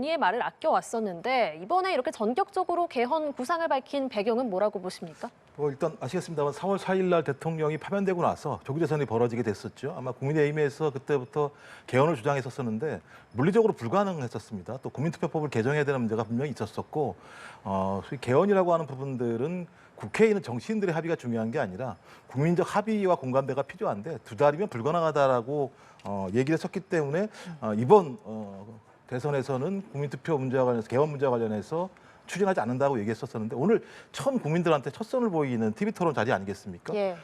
논의의 말을 아껴왔었는데 이번에 이렇게 전격적으로 개헌 구상을 밝힌 배경은 뭐라고 보십니까? 일단 아시겠습니다만 4월 4일 날 대통령이 파면되고 나서 조기 대선이 벌어지게 됐었죠. 아마 국민의힘에서 그때부터 개헌을 주장했었는데 물리적으로 불가능했었습니다. 또 국민투표법을 개정해야 되는 문제가 분명히 있었었고 소위 개헌이라고 하는 부분들은 국회에 있는 정치인들의 합의가 중요한 게 아니라 국민적 합의와 공감대가 필요한데 두 달이면 불가능하다라고 얘기를 했었기 때문에 이번 대선에서는 국민투표 문제와 관련해서 개헌 문제와 관련해서 추진하지 않는다고 얘기했었는데 오늘 처음 국민들한테 첫 선을 보이는 TV 토론 자리 아니겠습니까? 예.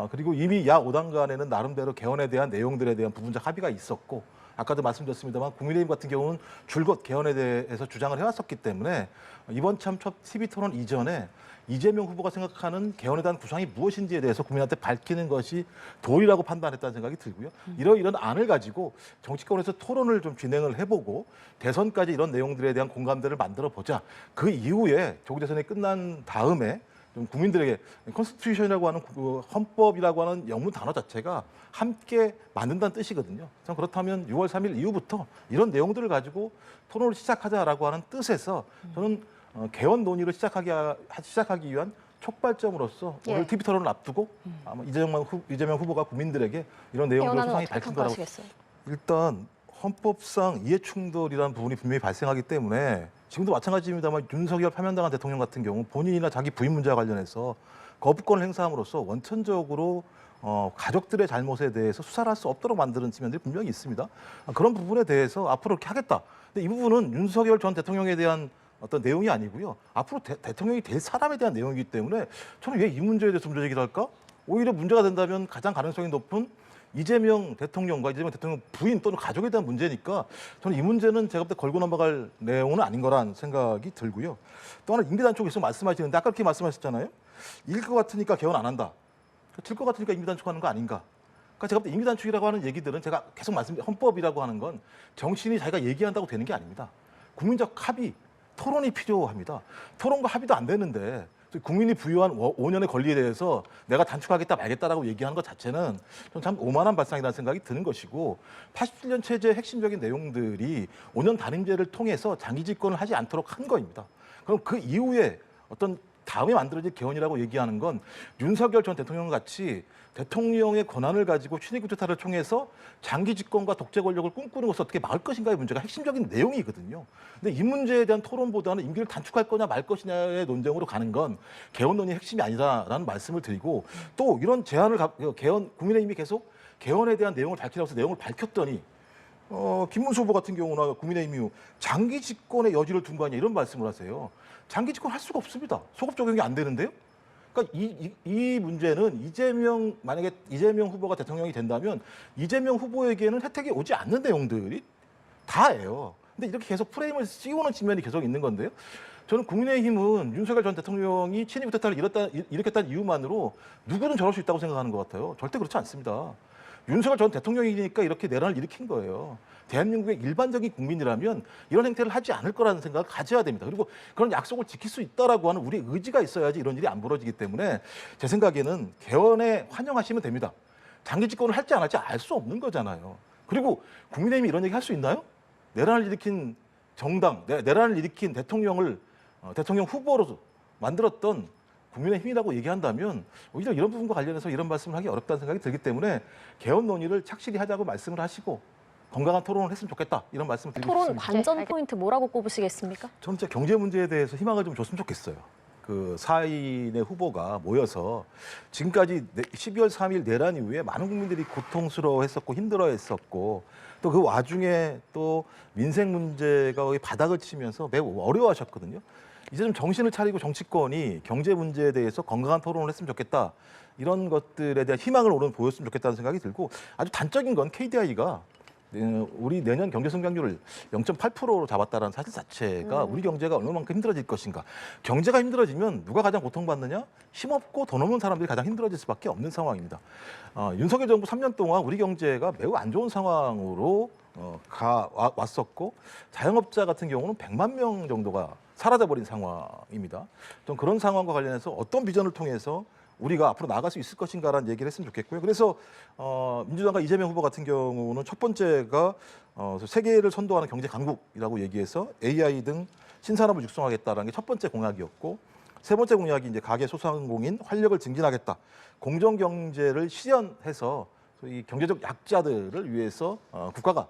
그리고 이미 야 5당 간에는 나름대로 개헌에 대한 내용들에 대한 부분적 합의가 있었고 아까도 말씀드렸습니다만 국민의힘 같은 경우는 줄곧 개헌에 대해서 주장을 해왔었기 때문에 이번 참 첫 TV 토론 이전에 이재명 후보가 생각하는 개헌에 대한 구상이 무엇인지에 대해서 국민한테 밝히는 것이 도리라고 판단했다는 생각이 들고요. 이런 안을 가지고 정치권에서 토론을 좀 진행을 해보고 대선까지 이런 내용들에 대한 공감대를 만들어보자. 그 이후에 조기 대선이 끝난 다음에 좀 국민들에게 컨스티튜션이라고 하는 헌법이라고 하는 영문 단어 자체가 함께 만든다는 뜻이거든요. 그렇다면 6월 3일 이후부터 이런 내용들을 가지고 토론을 시작하자라고 하는 뜻에서 저는 개헌 논의를 시작하기 위한 촉발점으로서 예. 오늘 TV 토론을 앞두고 아마 이재명 후보가 국민들에게 이런 내용들을 소상히 밝힌 거라고. 일단 헌법상 이해충돌이라는 부분이 분명히 발생하기 때문에 지금도 마찬가지입니다만 윤석열 파면당한 대통령 같은 경우 본인이나 자기 부인 문제와 관련해서 거부권을 행사함으로써 원천적으로 가족들의 잘못에 대해서 수사를 할 수 없도록 만드는 측면들이 분명히 있습니다. 그런 부분에 대해서 앞으로 이렇게 하겠다. 근데 이 부분은 윤석열 전 대통령에 대한 어떤 내용이 아니고요. 앞으로 대통령이 될 사람에 대한 내용이기 때문에 저는 왜 이 문제에 대해서 문제 제기를 할까? 오히려 문제가 된다면 가장 가능성이 높은 이재명 대통령과 이재명 대통령 부인 또는 가족에 대한 문제니까 저는 이 문제는 제가 볼 때 걸고 넘어갈 내용은 아닌 거란 생각이 들고요. 또 하나 임기단축 계속 말씀하시는데 아까 그렇게 말씀하셨잖아요. 일 것 같으니까 개헌 안 한다. 질 것 같으니까 임기단축하는 거 아닌가. 그러니까 제가 볼 때 임기단축이라고 하는 얘기들은 제가 계속 헌법이라고 하는 건 정치인이 자기가 얘기한다고 되는 게 아닙니다. 국민적 합의, 토론이 필요합니다. 토론과 합의도 안 되는데 국민이 부여한 5년의 권리에 대해서 내가 단축하겠다 말겠다라고 얘기하는 것 자체는 참 오만한 발상이라는 생각이 드는 것이고 87년 체제의 핵심적인 내용들이 5년 단임제를 통해서 장기 집권을 하지 않도록 한 거입니다. 그럼 그 이후에 어떤 다음에 만들어질 개헌이라고 얘기하는 건 윤석열 전 대통령 같이 대통령의 권한을 가지고 친위구태타를 통해서 장기 집권과 독재 권력을 꿈꾸는 것을 어떻게 막을 것인가의 문제가 핵심적인 내용이거든요. 근데 이 문제에 대한 토론보다는 임기를 단축할 거냐 말 것이냐의 논쟁으로 가는 건 개헌 논의의 핵심이 아니다라는 말씀을 드리고 또 이런 제안을 국민의힘이 계속 개헌에 대한 내용을 밝히라고 해서 내용을 밝혔더니 김문수 후보 같은 경우나 국민의힘이 장기 집권의 여지를 둔 거 아니냐 이런 말씀을 하세요. 장기 집권 할 수가 없습니다. 소급 적용이 안 되는데요. 그러니까 이 문제는 만약에 이재명 후보가 대통령이 된다면 이재명 후보에게는 혜택이 오지 않는 내용들이 다예요. 근데 이렇게 계속 프레임을 씌우는 측면이 계속 있는 건데요. 저는 국민의힘은 윤석열 전 대통령이 친위구태타를 일으켰다는 이유만으로 누구든 저럴 수 있다고 생각하는 것 같아요. 절대 그렇지 않습니다. 윤석열 전 대통령이니까 이렇게 내란을 일으킨 거예요. 대한민국의 일반적인 국민이라면 이런 행태를 하지 않을 거라는 생각을 가져야 됩니다. 그리고 그런 약속을 지킬 수 있다라고 하는 우리 의지가 있어야지 이런 일이 안 벌어지기 때문에 제 생각에는 개헌에 환영하시면 됩니다. 장기 집권을 할지 안 할지 알 수 없는 거잖아요. 그리고 국민의힘이 이런 얘기 할 수 있나요? 내란을 일으킨 정당, 내란을 일으킨 대통령 후보로 만들었던 국민의힘이라고 얘기한다면 오히려 이런 부분과 관련해서 이런 말씀을 하기 어렵다는 생각이 들기 때문에 개헌 논의를 착실히 하자고 말씀을 하시고 건강한 토론을 했으면 좋겠다 이런 말씀을 드리고 토론 싶습니다. 관전 포인트 뭐라고 꼽으시겠습니까? 저는 진짜 경제 문제에 대해서 희망을 좀 줬으면 좋겠어요. 그 4인의 후보가 모여서 지금까지 12월 3일 내란 이후에 많은 국민들이 고통스러워했었고 힘들어했었고 또 그 와중에 또 민생 문제가 거의 바닥을 치면서 매우 어려워하셨거든요. 이제 좀 정신을 차리고 정치권이 경제 문제에 대해서 건강한 토론을 했으면 좋겠다. 이런 것들에 대한 희망을 오늘 보였으면 좋겠다는 생각이 들고 아주 단적인 건 KDI가 우리 내년 경제 성장률을 0.8%로 잡았다는 사실 자체가 우리 경제가 얼마만큼 힘들어질 것인가. 경제가 힘들어지면 누가 가장 고통받느냐? 힘없고 돈 없는 사람들이 가장 힘들어질 수밖에 없는 상황입니다. 윤석열 정부 3년 동안 우리 경제가 매우 안 좋은 상황으로 왔었고 자영업자 같은 경우는 100만 명 정도가 사라져버린 상황입니다. 좀 그런 상황과 관련해서 어떤 비전을 통해서 우리가 앞으로 나아갈 수 있을 것인가라는 얘기를 했으면 좋겠고요. 그래서 민주당과 이재명 후보 같은 경우는 첫 번째가 세계를 선도하는 경제 강국이라고 얘기해서 AI 등 신산업을 육성하겠다라는 게 첫 번째 공약이었고, 세 번째 공약이 이제 가계 소상공인 활력을 증진하겠다. 공정 경제를 실현해서 이 경제적 약자들을 위해서 국가가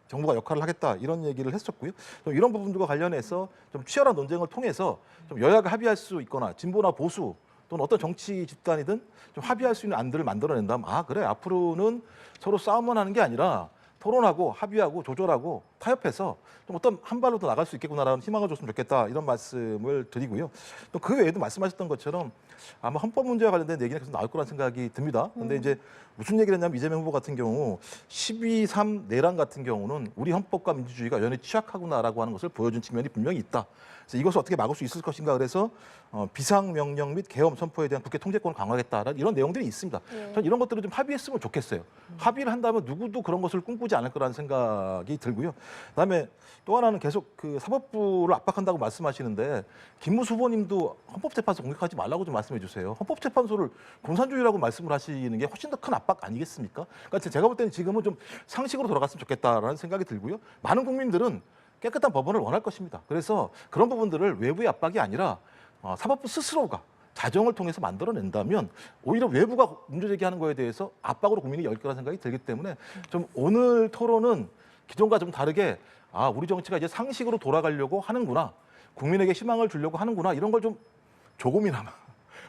정부가 역할을 하겠다 이런 얘기를 했었고요. 좀 이런 부분들과 관련해서 좀 치열한 논쟁을 통해서 좀 여야가 합의할 수 있거나 진보나 보수 또는 어떤 정치 집단이든 좀 합의할 수 있는 안들을 만들어낸다면 그래 앞으로는 서로 싸움만 하는 게 아니라 토론하고 합의하고 조절하고 타협해서 좀 어떤 한 발로 더 나갈 수 있겠구나라는 희망을 줬으면 좋겠다 이런 말씀을 드리고요. 또 그 외에도 말씀하셨던 것처럼 아마 헌법 문제와 관련된 얘기는 계속 나올 거라는 생각이 듭니다. 근데 이제 무슨 얘기를 했냐면 이재명 후보 같은 경우 12.3 내란 같은 경우는 우리 헌법과 민주주의가 여전히 취약하구나라고 하는 것을 보여준 측면이 분명히 있다. 그래서 이것을 어떻게 막을 수 있을 것인가 그래서 비상명령 및 계엄 선포에 대한 국회 통제권을 강화하겠다라는 이런 내용들이 있습니다. 저는 이런 것들을 좀 합의했으면 좋겠어요. 합의를 한다면 누구도 그런 것을 꿈꾸지 않을 거라는 생각이 들고요. 그다음에 또 하나는 계속 그 사법부를 압박한다고 말씀하시는데 김무수 후보님도 헌법재판소 공격하지 말라고 좀 말씀해 주세요. 헌법재판소를 공산주의라고 말씀을 하시는 게 훨씬 더 큰 압박 아니겠습니까? 그러니까 제가 볼 때는 지금은 좀 상식으로 돌아갔으면 좋겠다라는 생각이 들고요. 많은 국민들은 깨끗한 법원을 원할 것입니다. 그래서 그런 부분들을 외부의 압박이 아니라 사법부 스스로가 자정을 통해서 만들어낸다면 오히려 외부가 문제 제기하는 거에 대해서 압박으로 국민이 열 거라는 생각이 들기 때문에 좀 오늘 토론은 기존과 좀 다르게 우리 정치가 이제 상식으로 돌아가려고 하는구나. 국민에게 희망을 주려고 하는구나. 이런 걸 좀 조금이나마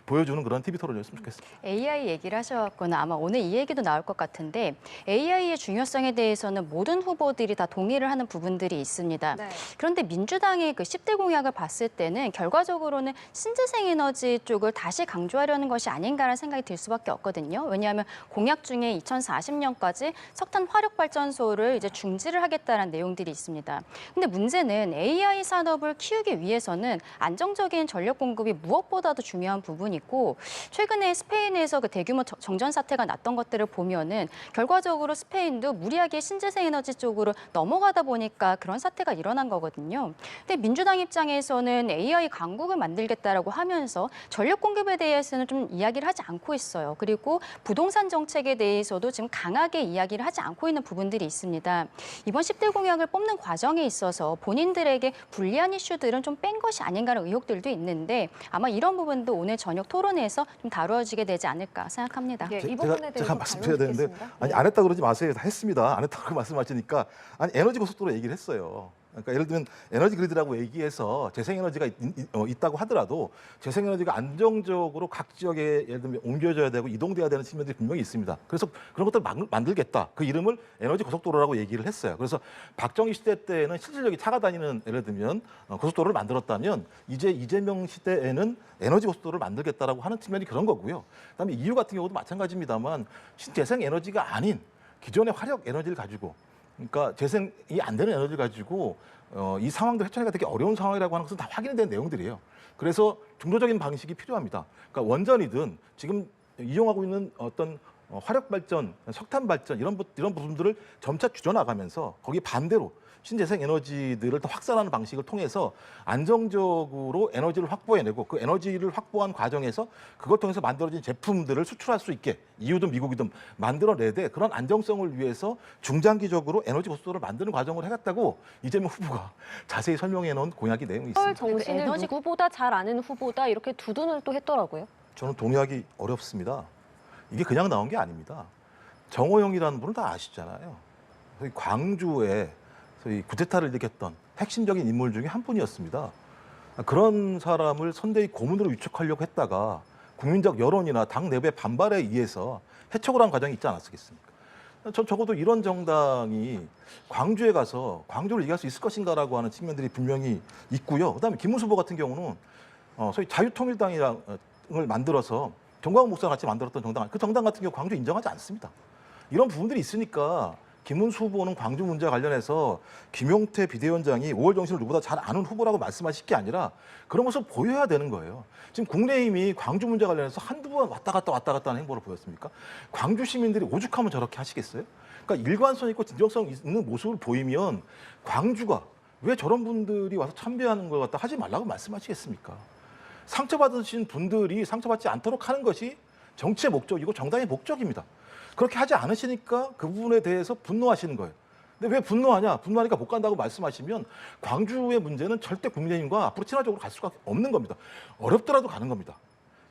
보여주는 그런 TV 토론이었으면 좋겠습니다. AI 얘기를 하셔갖고는 아마 오늘 이 얘기도 나올 것 같은데 AI의 중요성에 대해서는 모든 후보들이 다 동의를 하는 부분들이 있습니다. 네. 그런데 민주당의 그 10대 공약을 봤을 때는 결과적으로는 신재생 에너지 쪽을 다시 강조하려는 것이 아닌가라는 생각이 들 수밖에 없거든요. 왜냐하면 공약 중에 2040년까지 석탄 화력 발전소를 이제 중지를 하겠다는 내용들이 있습니다. 근데 문제는 AI 산업을 키우기 위해서는 안정적인 전력 공급이 무엇보다도 중요한 부분이 있고 최근에 스페인에서 그 대규모 정전 사태가 났던 것들을 보면은 결과적으로 스페인도 무리하게 신재생 에너지 쪽으로 넘어가다 보니까 그런 사태가 일어난 거거든요. 근데 민주당 입장에서는 AI 강국을 만들겠다라고 하면서 전력 공급에 대해서는 좀 이야기를 하지 않고 있어요. 그리고 부동산 정책에 대해서도 지금 강하게 이야기를 하지 않고 있는 부분들이 있습니다. 이번 10대 공약을 뽑는 과정에 있어서 본인들에게 불리한 이슈들은 좀 뺀 것이 아닌가라는 의혹들도 있는데 아마 이런 부분도 오늘 저녁 토론에서 좀 다루어지게 되지 않을까 생각합니다. 예, 이 부분에 대해서 제가 말씀드려야 되는데 네. 안 했다 그러지 마세요. 다 했습니다. 안 했다고 말씀하시니까 에너지 고속도로 얘기를 했어요. 그러니까 예를 들면 에너지 그리드라고 얘기해서 재생에너지가 있다고 하더라도 재생에너지가 안정적으로 각 지역에 예를 들면 옮겨져야 되고 이동돼야 되는 측면들이 분명히 있습니다. 그래서 그런 것들을 만들겠다. 그 이름을 에너지 고속도로라고 얘기를 했어요. 그래서 박정희 시대 때는 실질적인 차가 다니는 예를 들면 고속도로를 만들었다면 이제 이재명 시대에는 에너지 고속도로를 만들겠다라고 하는 측면이 그런 거고요. 그다음에 EU 같은 경우도 마찬가지입니다만 신재생에너지가 아닌 기존의 화력 에너지를 가지고 그러니까 재생이 안 되는 에너지를 가지고 이 상황들 헤쳐나기가 되게 어려운 상황이라고 하는 것은 다 확인이 된 내용들이에요. 그래서 중도적인 방식이 필요합니다. 그러니까 원전이든 지금 이용하고 있는 어떤 화력 발전, 석탄 발전 이런 부분들을 점차 줄여나가면서 거기 반대로 신재생 에너지들을 더 확산하는 방식을 통해서 안정적으로 에너지를 확보해내고 그 에너지를 확보한 과정에서 그걸 통해서 만들어진 제품들을 수출할 수 있게 EU든 미국이든 만들어내되 그런 안정성을 위해서 중장기적으로 에너지 고속도로를 만드는 과정을 해갔다고 이재명 후보가 자세히 설명해 놓은 공약이 내용이 있습니다. 설 정신을 에너지- 누구보다 잘 아는 후보다 이렇게 두둔을 또 했더라고요. 저는 동의하기 어렵습니다. 이게 그냥 나온 게 아닙니다. 정호영이라는 분은 다 아시잖아요. 저희 광주에 저희 구테타를 일으켰던 핵심적인 인물 중에 한 분이었습니다. 그런 사람을 선대위 고문으로 위촉하려고 했다가 국민적 여론이나 당 내부의 반발에 의해서 해촉을 한 과정이 있지 않았겠습니까? 전 적어도 이런 정당이 광주에 가서 광주를 이겨할 수 있을 것인가라고 하는 측면들이 분명히 있고요. 그다음에 김문수 후보 같은 경우는 소위 자유통일당을 만들어서 정광훈 목사와 같이 만들었던 정당, 그 정당 같은 경우 광주 인정하지 않습니다. 이런 부분들이 있으니까 김문수 후보는 광주 문제와 관련해서 김용태 비대위원장이 5월 정신을 누구보다 잘 아는 후보라고 말씀하실 게 아니라 그런 모습을 보여야 되는 거예요. 지금 국내임이 광주 문제 관련해서 한두 번 왔다 갔다 하는 행보를 보였습니까? 광주 시민들이 오죽하면 저렇게 하시겠어요? 그러니까 일관성 있고 진정성 있는 모습을 보이면 광주가 왜 저런 분들이 와서 참배하는 걸 갖다 하지 말라고 말씀하시겠습니까? 상처받으신 분들이 상처받지 않도록 하는 것이 정치의 목적이고 정당의 목적입니다. 그렇게 하지 않으시니까 그 부분에 대해서 분노하시는 거예요. 근데 왜 분노하냐? 분노하니까 못 간다고 말씀하시면 광주의 문제는 절대 국민의힘과 앞으로 친화적으로 갈 수가 없는 겁니다. 어렵더라도 가는 겁니다.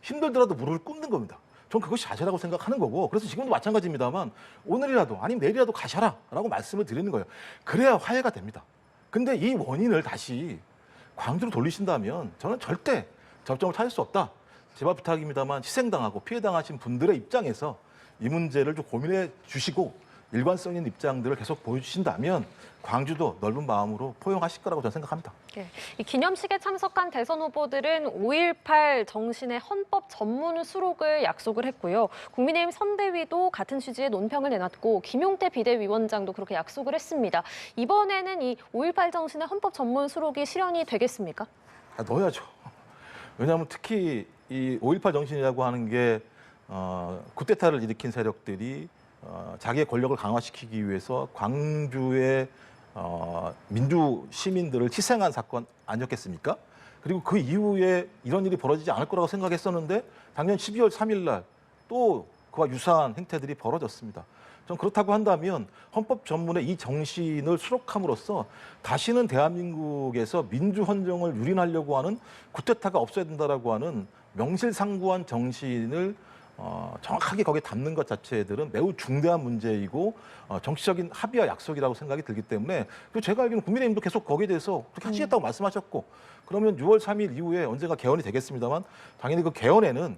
힘들더라도 무릎을 꿇는 겁니다. 전 그것이 자세라고 생각하는 거고, 그래서 지금도 마찬가지입니다만 오늘이라도 아니면 내일이라도 가셔라라고 말씀을 드리는 거예요. 그래야 화해가 됩니다. 근데 이 원인을 다시 광주로 돌리신다면 저는 절대 접점을 찾을 수 없다. 제발 부탁입니다만 희생당하고 피해당하신 분들의 입장에서 이 문제를 좀 고민해 주시고 일관성 있는 입장들을 계속 보여주신다면 광주도 넓은 마음으로 포용하실 거라고 저는 생각합니다. 네. 이 기념식에 참석한 대선 후보들은 5.18 정신의 헌법 전문 수록을 약속을 했고요. 국민의힘 선대위도 같은 취지의 논평을 내놨고 김용태 비대위원장도 그렇게 약속을 했습니다. 이번에는 이 5.18 정신의 헌법 전문 수록이 실현이 되겠습니까? 넣어야죠. 왜냐하면 특히 이 5.18 정신이라고 하는 게 쿠데타를 일으킨 세력들이 자기의 권력을 강화시키기 위해서 광주의 민주 시민들을 희생한 사건 아니었겠습니까? 그리고 그 이후에 이런 일이 벌어지지 않을 거라고 생각했었는데 작년 12월 3일 날 또 그와 유사한 행태들이 벌어졌습니다. 전 그렇다고 한다면 헌법 전문의 이 정신을 수록함으로써 다시는 대한민국에서 민주 헌정을 유린하려고 하는 쿠데타가 없어야 된다라고 하는 명실상부한 정신을 정확하게 거기에 담는 것 자체들은 매우 중대한 문제이고 정치적인 합의와 약속이라고 생각이 들기 때문에 그리고 제가 알기로는 국민의힘도 계속 거기에 대해서 그렇게 하시겠다고 말씀하셨고 그러면 6월 3일 이후에 언젠가 개헌이 되겠습니다만 당연히 그 개헌에는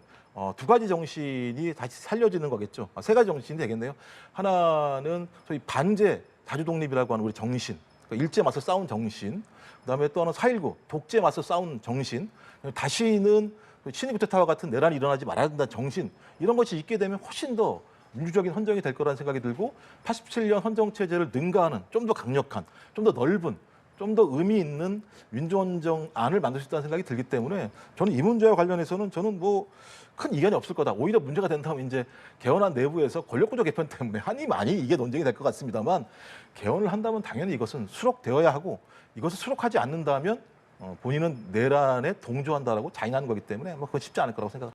두 가지 정신이 다시 살려지는 거겠죠. 세 가지 정신이 되겠네요. 하나는 소위 반제 자주독립이라고 하는 우리 정신, 그러니까 일제에 맞서 싸운 정신, 그다음에 또 하나는 4.19 독재에 맞서 싸운 정신, 다시는 친위 쿠데타와 같은 내란이 일어나지 말아야 된다는 정신, 이런 것이 있게 되면 훨씬 더 민주적인 헌정이 될 거라는 생각이 들고 87년 헌정체제를 능가하는 좀 더 강력한, 좀 더 넓은, 좀 더 의미 있는 민주헌정안을 만들 수 있다는 생각이 들기 때문에 저는 이 문제와 관련해서는 저는 뭐 큰 이견이 없을 거다. 오히려 문제가 된다면 이제 개헌안 내부에서 권력구조 개편 때문에 한이 많이 이게 논쟁이 될 것 같습니다만 개헌을 한다면 당연히 이것은 수록되어야 하고 이것을 수록하지 않는다면 본인은 내란에 동조한다라고 자인하는 거기 때문에 뭐 그건 쉽지 않을 거라고 생각합니다.